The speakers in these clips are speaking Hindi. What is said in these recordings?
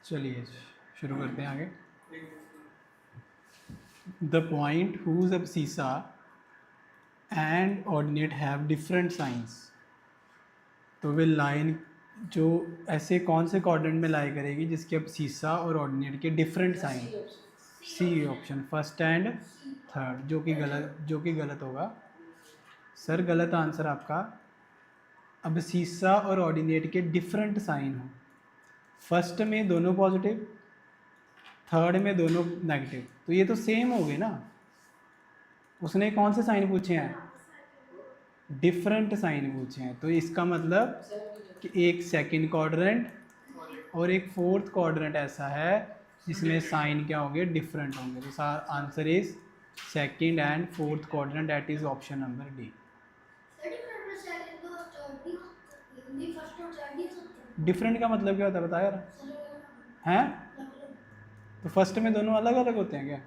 चलिए शुरू करते हैं आगे। The point whose abscissa and ordinate have different signs. तो वे लाइन जो ऐसे कौन से कोऑर्डिनेट में लाई करेगी जिसके abscissa और ऑर्डिनेट के different sign. C option first and third, जो कि गलत होगा। सर गलत आंसर आपका, abscissa और ऑर्डिनेट के डिफरेंट साइन हो। फर्स्ट में दोनों पॉजिटिव, थर्ड में दोनों नेगेटिव, तो ये तो सेम हो गए ना। उसने कौन से साइन पूछे हैं? डिफरेंट साइन पूछे हैं। तो इसका मतलब कि एक सेकंड क्वाड्रेंट और एक फोर्थ क्वाड्रेंट ऐसा है जिसमें साइन क्या होंगे? डिफरेंट होंगे। तो answer is second and fourth quadrant, that is option number D. Different का मतलब क्या होता है बता यार? हैं? तो फर्स्ट में दोनों अलग अलग होते हैं क्या?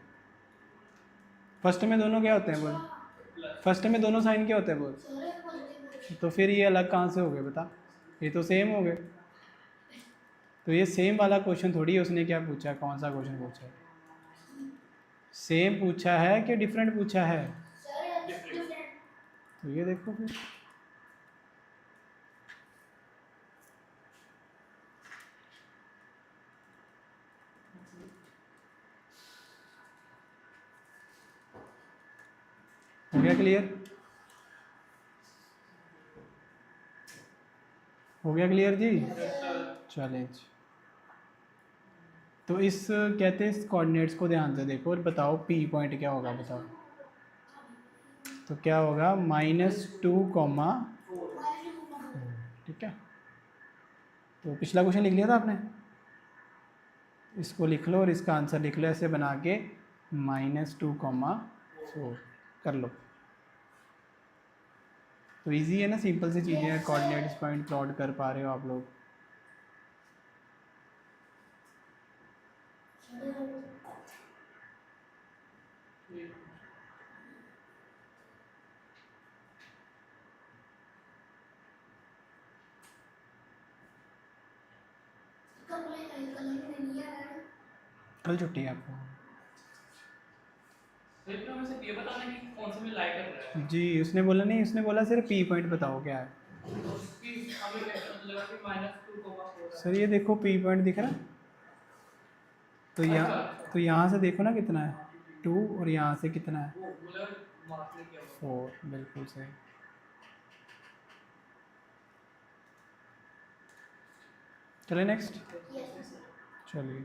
फर्स्ट में दोनों क्या होते हैं बोल? फर्स्ट में दोनों साइन क्या होते हैं बोल? तो फिर ये अलग कहाँ से हो गए बता? ये तो सेम हो गए। तो ये सेम वाला क्वेश्चन थोड़ी है। उसने क्या पूछा, कौन सा क्वेश्चन पूछा है? सेम पूछा है कि डिफरेंट पूछा है? तो ये देखो फिर। हो गया क्लियर? हो गया क्लियर जी? चलें। तो इस कहते हैं इस कोऑर्डिनेट्स को ध्यान से देखो और बताओ पी पॉइंट क्या होगा, बताओ। तो क्या होगा? -2, ठीक है। तो पिछला क्वेश्चन लिख लिया था आपने, इसको लिख लो और इसका आंसर लिख लो ऐसे बना के, -2, 4 कर लो। तो इजी है ना, सिंपल सी चीज़ें हैं। कोऑर्डिनेट्स पॉइंट प्लॉट कर पा रहे हो आप लोग। कल छुट्टी है आपको? जी उसने बोला नहीं, उसने बोला सिर्फ पी पॉइंट बताओ क्या है। सर ये देखो पी पॉइंट दिख रहा है, तो यहाँ से देखो ना कितना है 2 और यहाँ से कितना है 4, बिल्कुल सही। चले नेक्स्ट। चलिए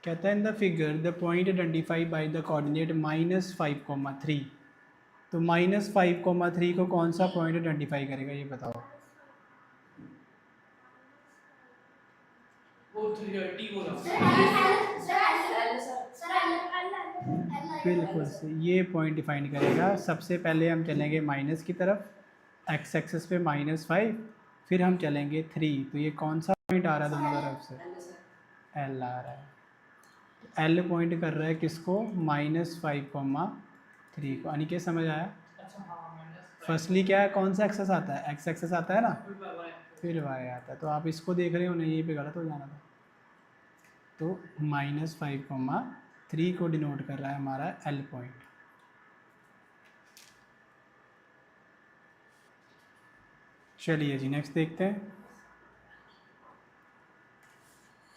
कहता है in the figure the point identified by the coordinate -5, 3। तो -5, 3 को कौन सा पॉइंट आइडेंटिफाई करेगा ये बताओ। बिल्कुल से ये पॉइंट डिफाइन करेगा। सबसे पहले हम चलेंगे माइनस की तरफ, एक्स एक्सेस पे -5, फिर हम चलेंगे 3। तो ये कौन सा पॉइंट आ रहा है दोनों तरफ से? एल आ रहा है। एल पॉइंट कर रहा है किसको? -5, 3 को। अनिकेत समझ आया? फर्स्टली क्या है, कौन सा एक्सेस आता है? एक्स एक्सेस आता है ना, फिर वाई आता है। तो आप इसको देख रहे हो ना, यहीं पे गलत हो जाना था। तो -5, 3 को डिनोट कर रहा है हमारा एल पॉइंट। चलिए जी नेक्स्ट देखते हैं।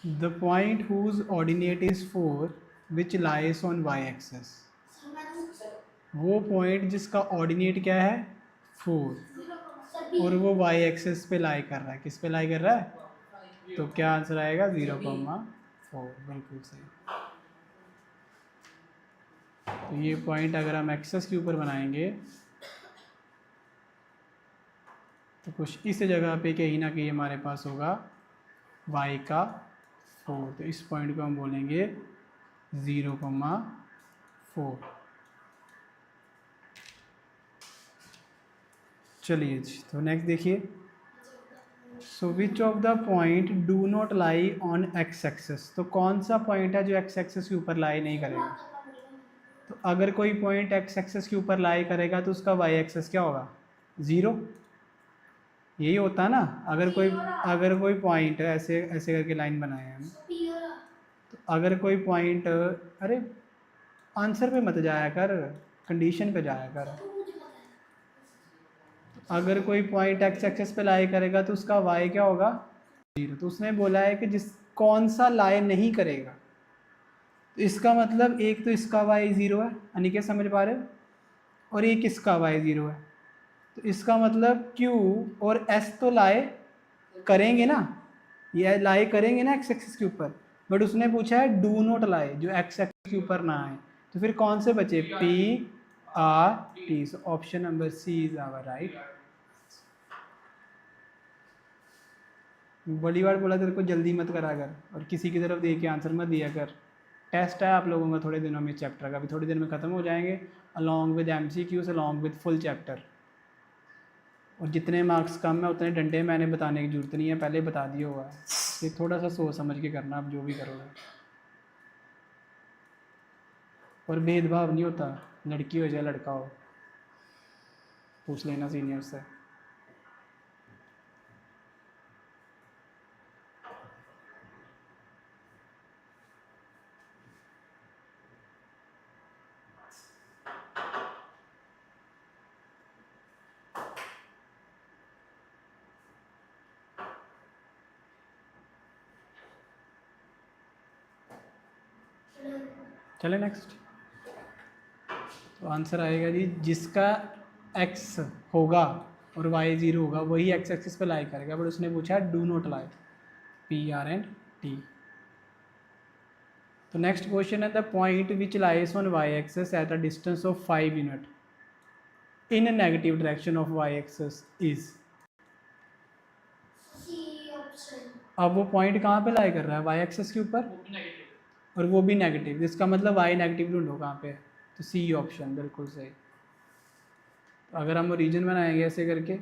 The point whose ordinate is 4 which lies on Y axis. वो पॉइंट जिसका ऑर्डिनेट क्या है? 4 और वो वाई एक्सेस पे लाई कर रहा है। किस पे लाई कर रहा है? तो क्या आंसर आएगा? 0,4, बिल्कुल सही। तो ये पॉइंट अगर हम एक्सेस के ऊपर बनाएंगे तो कुछ इस जगह पे कहीं ना कहीं हमारे पास होगा y का 4। तो इस पॉइंट को हम बोलेंगे 0,4। चलिए जी तो नेक्स्ट देखिए। So which of the point do not lie on X axis. तो कौन सा पॉइंट है जो एक्स एक्सेस के ऊपर लाई नहीं करेगा? तो अगर कोई पॉइंट एक्स एक्सेस के ऊपर लाई करेगा तो उसका वाई एक्सेस क्या होगा? 0। यही होता है ना, अगर कोई पॉइंट ऐसे ऐसे करके लाइन बनाए हैं हम, तो अगर कोई पॉइंट, अरे आंसर पे मत जाया कर, कंडीशन पे जाया कर। अगर कोई पॉइंट एक्स एक्सेस पे लाई करेगा तो उसका वाई क्या होगा, 0। तो उसने बोला है कि जिस कौन सा लाई नहीं करेगा, तो इसका मतलब एक तो इसका वाई 0 है, अनिकेत समझ पा रहे हो, और एक इसका वाई 0 है। तो इसका मतलब Q और S तो लाए करेंगे ना, ये लाए करेंगे ना एक्स एक्सिस के ऊपर, बट उसने पूछा है डू नॉट लाए, जो एक्स एक्सिस के ऊपर ना आए। तो फिर कौन से बचे, P-R-T। So option number C is our right. बड़ी बार बोला तेरे को जल्दी मत करा कर और किसी की तरफ देख के आंसर मत दिया कर। टेस्ट है आप लोगों का थोड़े दिनों में चैप्टर का, अभी थोड़ी देर में ख़त्म हो जाएंगे, along with MCQs along with full chapter. और जितने मार्क्स कम है उतने डंडे मैंने बताने की ज़रूरत नहीं है, पहले बता दिया हुआ है। ये थोड़ा सा सोच समझ के करना आप जो भी करोगे। और भेदभाव नहीं होता, लड़की हो चाहे लड़का हो, पूछ लेना सीनियर से। चले नेक्स्ट। तो आंसर आएगा जी, जिसका x होगा और y 0 होगा वही x एक्सिस पे लाई करेगा, बट उसने पूछा डू नॉट लाई, P-R-N-T। तो नेक्स्ट क्वेश्चन है, the point which lies on y axis at a distance of 5 unit in negative direction of y axis is. अब वो पॉइंट कहाँ पे लाई कर रहा है, y एक्सिस के ऊपर, और वो भी नेगेटिव, इसका मतलब y नेगेटिव ढूंढो कहाँ पे है, तो सी ऑप्शन बिल्कुल सही। तो अगर हम ओरिजिन बनाएंगे ऐसे करके,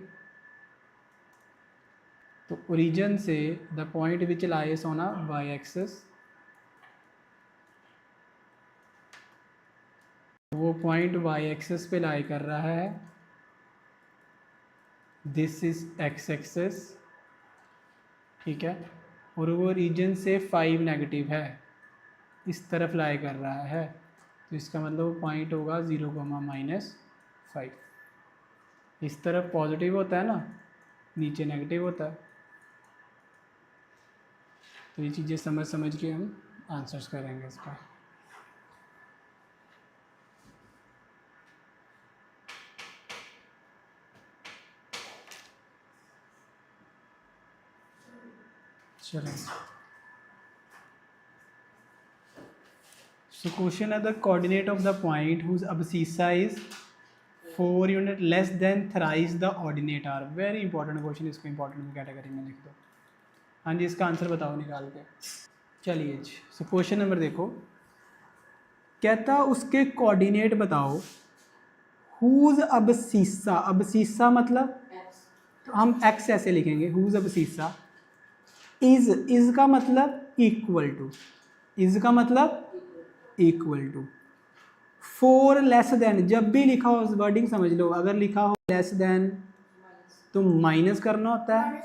तो ओरिजिन से the point which lies on a y axis, वो पॉइंट y एक्सिस पे लाई कर रहा है, दिस इज x एक्सिस, ठीक है, और वो रीजन से 5 नेगेटिव है, इस तरफ लाई कर रहा है, तो इसका मतलब पॉइंट होगा 0,-5। इस तरफ पॉजिटिव होता है ना, नीचे नेगेटिव होता है। तो ये चीज़ें समझ समझ के हम आंसर्स करेंगे इसका। चलो, so question है, the coordinate of the point whose abscissa is 4 unit less than thrice the ordinate are. Very important question, इसको इंपॉर्टेंट कैटेगरी में लिख दो। हाँ जी, इसका आंसर बताओ निकाल के। चलिए जी, सो क्वेश्चन नंबर देखो, कहता उसके कोऑर्डिनेट बताओ हुज अबसीसा, अबसीसा मतलब तो हम x ऐसे लिखेंगे, हुज अबसीसा इज का मतलब इक्वल टू, इज का मतलब इक्वल टू 4 लेस देन, जब भी लिखा हो वर्डिंग समझ लो, अगर लिखा हो लेस देन तो माइनस करना होता है,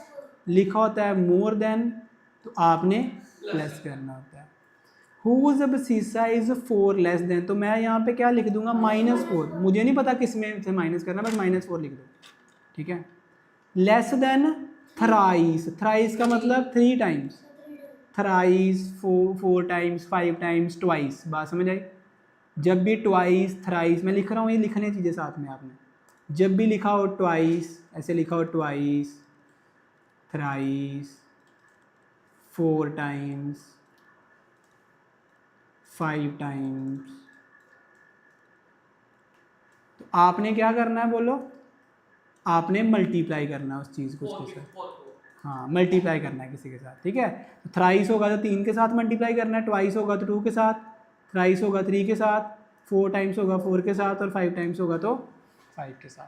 लिखा होता है मोर देन तो आपने प्लस करना होता है। हुज अबसीसा इज 4 लेस देन, तो मैं यहाँ पे क्या लिख दूंगा, -4, मुझे नहीं पता किस में से माइनस करना, बट -4 लिख दो, ठीक है। लेस देन थ्राइस, थ्राइस का मतलब 3 times, thrice 4 times, 5 times, twice, बात समझ आई। जब भी ट्वाइस थ्राइस मैं लिख रहा हूँ, ये लिखने चीज़ें साथ में आपने, जब भी लिखा हो ट्वाइस, ऐसे लिखा हो ट्वाइस, थ्राइस, 4 टाइम्स, 5 टाइम्स, तो आपने क्या करना है बोलो, आपने मल्टीप्लाई करना है उस चीज़ को उसके साथ, हाँ मल्टीप्लाई करना है किसी के साथ, ठीक है। तो थ्राइस होगा तो 3 के साथ मल्टीप्लाई करना है, ट्वाइस होगा तो 2 के साथ, थ्राइस होगा 3 के साथ, 4 टाइम्स होगा 4 के साथ, और 5 टाइम्स होगा तो 5 के साथ।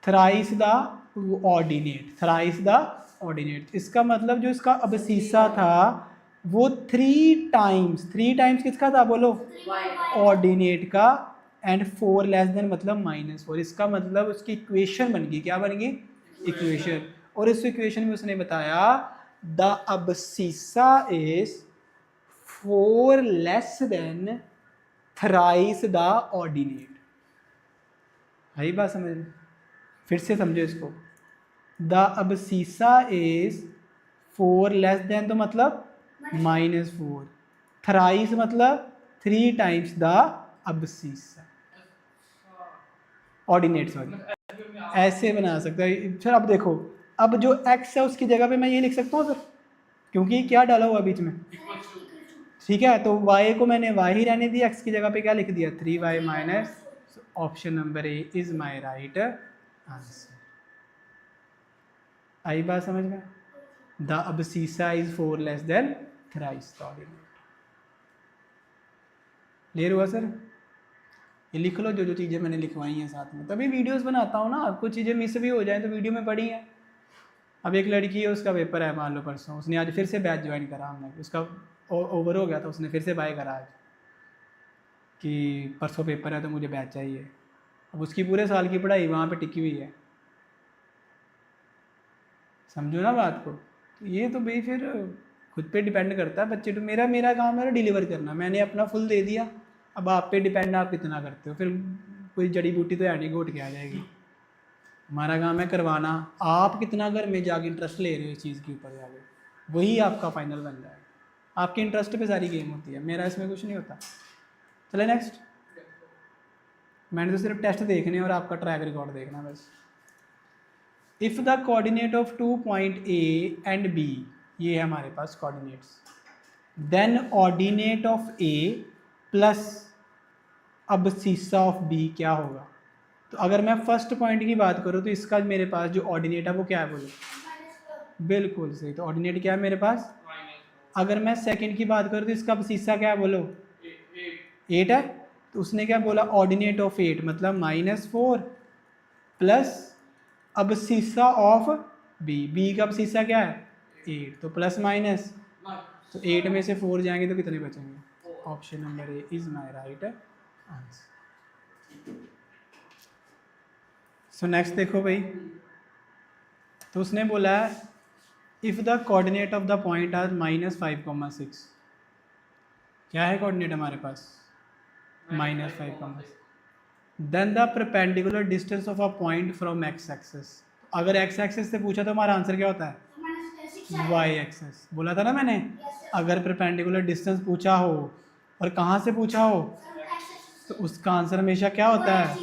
Thrice the ordinate, thrice the ordinate, इसका मतलब जो इसका अबसीसा था वो 3 टाइम्स, 3 टाइम्स किसका था बोलो, ऑर्डिनेट का एंड 4 लेस देन मतलब -4। इसका मतलब उसकी इक्वेशन बन गई, क्या बन गई? इक्वेशन। और इस इक्वेशन में उसने बताया the abscissa is 4 less than thrice the ordinate. है बात समझ में? फिर से समझो इसको। The abscissa is 4 less than तो मतलब -4, थ्राइस मतलब 3 times the abscissa ordinate, sorry. ऐसे बना सकता है सर। अब देखो, अब जो x है उसकी जगह पे मैं ये लिख सकता हूँ सर, क्योंकि क्या डाला हुआ बीच में, ठीक है। तो y को मैंने y ही रहने दिया, x की जगह पे क्या लिख दिया 3y माइनस। Option number A is my right answer. आई बात समझ में? The abscissa is 4 less than thrice the ordinate. Clear हुआ सर? ये लिख लो जो जो चीज़ें मैंने लिखवाई हैं साथ में, तभी वीडियोस बनाता हूँ ना। कुछ चीज़ें मिस भी हो जाए तो वीडियो में पड़ी हैं। अब एक लड़की है, उसका पेपर है मान लो परसों, उसने आज फिर से बैच ज्वाइन करा, हमने उसका ओवर हो गया था, उसने फिर से बाय करा आज कि परसों पेपर है तो मुझे बैच चाहिए। अब उसकी पूरे साल की पढ़ाई वहाँ पे टिकी हुई है, समझो ना बात को। तो ये तो भाई फिर खुद पे डिपेंड करता है बच्चे। तो मेरा काम है डिलीवर करना, मैंने अपना फुल दे दिया। अब आप पे डिपेंड, आप कितना करते हो। फिर कोई जड़ी बूटी तो है नहीं घोट के आ जाएगी। हमारा काम है करवाना। आप कितना घर में जाके इंटरेस्ट ले रहे हो इस चीज़ के ऊपर जाके, वही आपका फाइनल बन जाएगा। आपके इंटरेस्ट पे सारी गेम होती है, मेरा इसमें कुछ नहीं होता। चले नेक्स्ट। मैंने तो सिर्फ टेस्ट देखने और आपका ट्रैक रिकॉर्ड देखना बस। If the coordinate of 2 point A and B, ये है हमारे पास coordinates, then ordinate of A plus abscissa of B क्या होगा? तो अगर मैं फर्स्ट पॉइंट की बात करूँ तो इसका मेरे पास जो ऑर्डिनेट है वो क्या है, बोलो। बिल्कुल सही, तो ऑर्डिनेट क्या है मेरे पास? अगर मैं सेकंड की बात करूँ तो इसका अब्सिसा क्या है, बोलो। 8 है। तो उसने क्या बोला, ऑर्डिनेट ऑफ 8 मतलब -4 प्लस अब्सिसा ऑफ बी का अब्सिसा क्या है 8, तो प्लस माइनस, तो 8 में से 4 जाएंगे तो कितने बचेंगे? Option number A is my right answer. So next देखो भाई, तो उसने बोला if the coordinate of the point are -5,6, क्या है कोऑर्डिनेट हमारे पास? -5,6। Then the perpendicular distance of a point from X axis. अगर एक्स एक्सेस से पूछा तो हमारा आंसर क्या होता है? Y axis. बोला था ना मैंने, अगर परपेंडिकुलर डिस्टेंस पूछा हो और कहाँ से पूछा हो तो उसका आंसर हमेशा क्या होता है?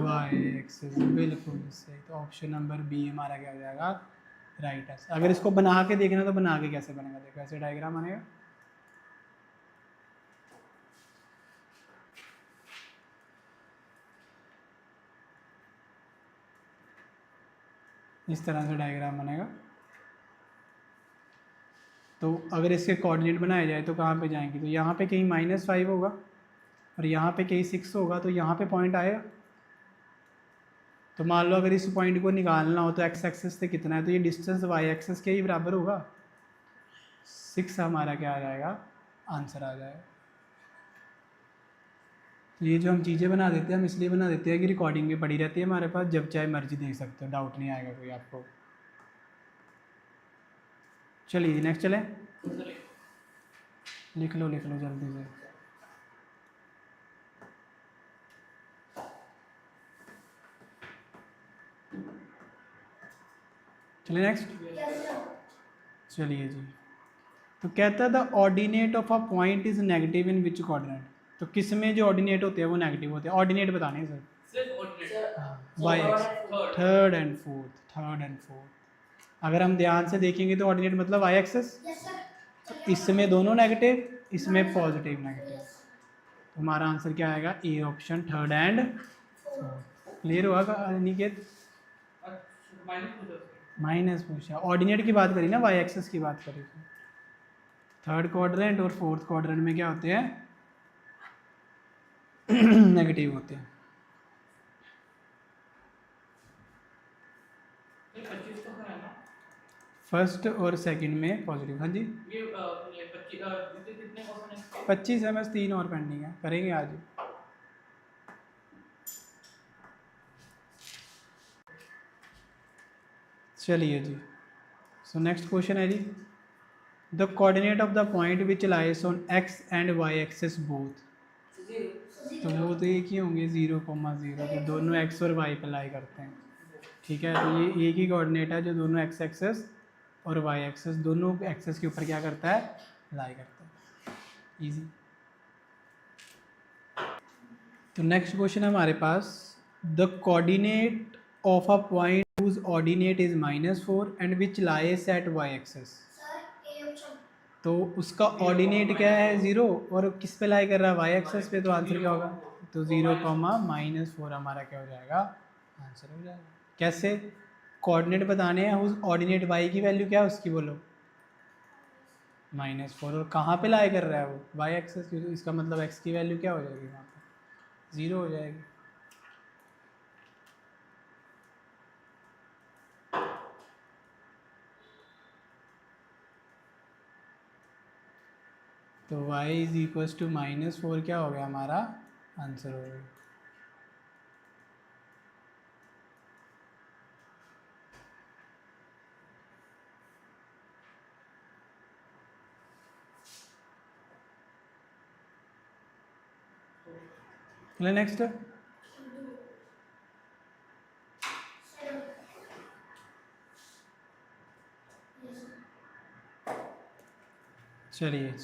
Y axis. बिल्कुल सही, तो ऑप्शन नंबर बी हमारा क्या हो जाएगा? राइट है। अगर इसको बना के देखना तो बना के कैसे बनेगा, देखो ऐसे डायग्राम बनेगा, इस तरह से डायग्राम बनेगा। तो अगर इसके कोऑर्डिनेट बनाए जाए तो कहाँ पे जाएंगे? तो यहाँ पे कहीं -5 होगा और यहाँ पे कहीं 6 होगा, तो यहाँ पे पॉइंट आएगा। तो मान लो अगर इस पॉइंट को निकालना हो तो एक्स एक्सेस से कितना है, तो ये डिस्टेंस वाई एक्सेस के ही बराबर होगा। 6 हमारा क्या आ जाएगा? आंसर आ जाएगा। तो ये जो हम चीज़ें बना देते हैं, हम इसलिए बना देते हैं कि रिकॉर्डिंग भी पड़ी रहती है हमारे पास, जब चाहे मर्जी देख सकते हो, डाउट नहीं आएगा कोई आपको। चलिए नेक्स्ट चले, लिख लो जल्दी से। चलिए नेक्स्ट। चलिए जी, तो कहता है the ordinate of a point is negative in which coordinate. तो किस में जो ऑर्डिनेट होते हैं वो नेगेटिव होते हैं? ऑर्डिनेट बताने हैं sir, Y X, third and fourth. अगर हम ध्यान से देखेंगे तो ऑर्डिनेट मतलब वाई एक्सेस, तो इसमें दोनों नेगेटिव, इसमें पॉजिटिव नेगेटिव, तो हमारा आंसर क्या आएगा? A option, third and fourth. Clear हुआ अनिकेत? माइनस पूछा, ऑर्डिनेट की बात करी ना, वाई एक्सेस की बात करी। थर्ड क्वाड्रेंट और फोर्थ क्वाड्रेंट में क्या होते हैं? नेगेटिव होते हैं। फर्स्ट और सेकंड में पॉजिटिव। हाँ जी, 25 है, बस 3 और पेंडिंग है, करेंगे आज। चलिए जी, सो नेक्स्ट क्वेश्चन है जी, the coordinate of the point which lies on X and Y axes both. तो वो तो एक ही होंगे 0,0, तो दोनों एक्स और वाई पे लाई करते हैं। ठीक है, तो ये एक ही कोऑर्डिनेट है जो दोनों एक्स एक्सेस और वाई एक्सेस दोनों एक्सेस के ऊपर क्या करता है, लाई करता है। इजी। तो नेक्स्ट क्वेश्चन है हमारे पास, the coordinate of a point whose ordinate is -4 and which lies at y axis। तो उसका ऑर्डिनेट क्या है 0 और किस पे लाई कर रहा है, वाई एक्सेस पे, तो आंसर क्या होगा, तो 0,-4 हमारा क्या हो जाएगा, आंसर हो जाएगा। कैसे, कोऑर्डिनेट बताने हैं, उस ऑर्डिनेट वाई की वैल्यू क्या है उसकी, बोलो -4, और कहाँ पे लाई कर रहा है वो, वाई एक्सेस, इसका मतलब एक्स की वैल्यू क्या हो जाएगी वहाँ पे, 0 हो जाएगी। तो y इज इक्वल्स टू -4 क्या हो गया हमारा, आंसर हो गया। नेक्स्ट, चलिए,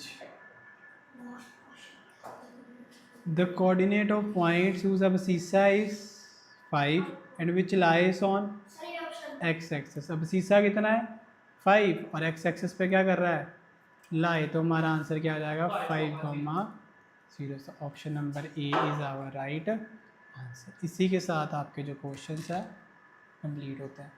the coordinate of points whose abscissa is 5 and which lies on x axis. Abscissa कितना है 5 और x एक्सेस पे क्या कर रहा है, लाई, तो हमारा आंसर क्या आ जाएगा 5,0। Option number A is our right answer. इसी के साथ आपके जो क्वेश्चंस है कंप्लीट होते हैं।